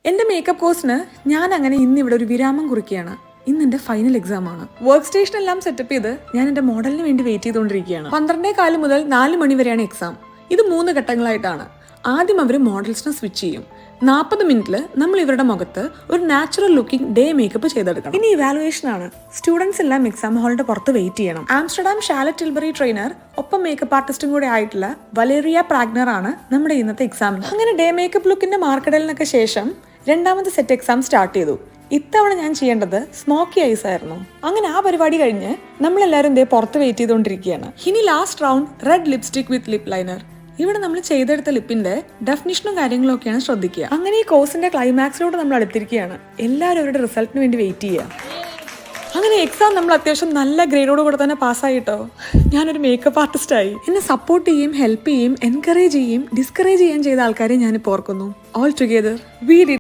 എന്റെ മേക്കപ്പ് കോഴ്സിന് ഞാൻ അങ്ങനെ ഇന്നിവിടെ ഒരു വിരാമം കുറിക്കുകയാണ്. ഇന്ന് എന്റെ ഫൈനൽ എക്സാം ആണ്. വർക്ക് സ്റ്റേഷൻ എല്ലാം സെറ്റപ്പ് ചെയ്ത് ഞാൻ എന്റെ മോഡലിന് വേണ്ടി വെയിറ്റ് ചെയ്തുകൊണ്ടിരിക്കുകയാണ്. 12:15 മുതൽ 4 മണി വരെയാണ് എക്സാം. ഇത് 3 ഘട്ടങ്ങളായിട്ടാണ്. ആദ്യം അവർ മോഡൽസിനെ സ്വിച്ച് ചെയ്യും. 40 മിനിറ്റിൽ നമ്മൾ ഇവരുടെ മുഖത്ത് ഒരു നാച്ചുറൽ ലുക്കിംഗ് ഡേ മേക്കപ്പ് ചെയ്തെടുക്കണം. ഇനി ഇവാലുവേഷൻ ആണ്. സ്റ്റുഡൻസ് എല്ലാം എക്സാം ഹാളിന്റെ പുറത്ത് വെയിറ്റ് ചെയ്യണം. ആംസ്റ്റർഡാം ഷാലറ്റ് ടിൽബറി ട്രെയിനർ ഒപ്പം മേക്കപ്പ് ആർട്ടിസ്റ്റും കൂടെ ആയിട്ടുള്ള വലേറിയ പ്രാഗ്നർ ആണ് നമ്മുടെ ഇന്നത്തെ എക്സാമിന്. അങ്ങനെ ഡേ മേക്കപ്പ് ലുക്കിന്റെ മാർക്കിടലിനൊക്കെ ശേഷം രണ്ടാമത്തെ സെറ്റ് എക്സാം സ്റ്റാർട്ട് ചെയ്തു. ഇത്തവണ ഞാൻ ചെയ്യേണ്ടത് സ്മോക്കി ഐസ് ആയിരുന്നു. അങ്ങനെ ആ പരിപാടി കഴിഞ്ഞ് നമ്മളെല്ലാവരും ഇതേ പുറത്ത് വെയിറ്റ് ചെയ്തുകൊണ്ടിരിക്കുകയാണ്. ഇനി ലാസ്റ്റ് റൗണ്ട് റെഡ് ലിപ്സ്റ്റിക് വിത്ത് ലിപ് ലൈനർ. ഇവിടെ നമ്മൾ ചെയ്തെടുത്ത ലിപ്പിന്റെ ഡെഫിനിഷനും കാര്യങ്ങളും ഒക്കെയാണ് ശ്രദ്ധിക്കുക. അങ്ങനെ ഈ കോഴ്സിന്റെ ക്ലൈമാക്സിലോട്ട് നമ്മൾ അടുത്തിരിക്കുകയാണ്. എല്ലാവരും അവരുടെ റിസൾട്ടിന് വേണ്ടി വെയിറ്റ് ചെയ്യുക. അങ്ങനെ എക്സാം നമ്മൾ അത്യാവശ്യം നല്ല ഗ്രേഡോട് കൂടെ തന്നെ പാസ്സായിട്ടോ. ഞാനൊരു മേക്കപ്പ് ആർട്ടിസ്റ്റായി. എന്നെ സപ്പോർട്ട് ചെയ്യും, ഹെൽപ്പ് ചെയ്യും, എൻകറേജ് ചെയ്യും, ഡിസ്കറേജ് ചെയ്യാൻ ചെയ്ത ആൾക്കാരെ ഞാനിപ്പോൾ ഓർക്കുന്നു. All together we did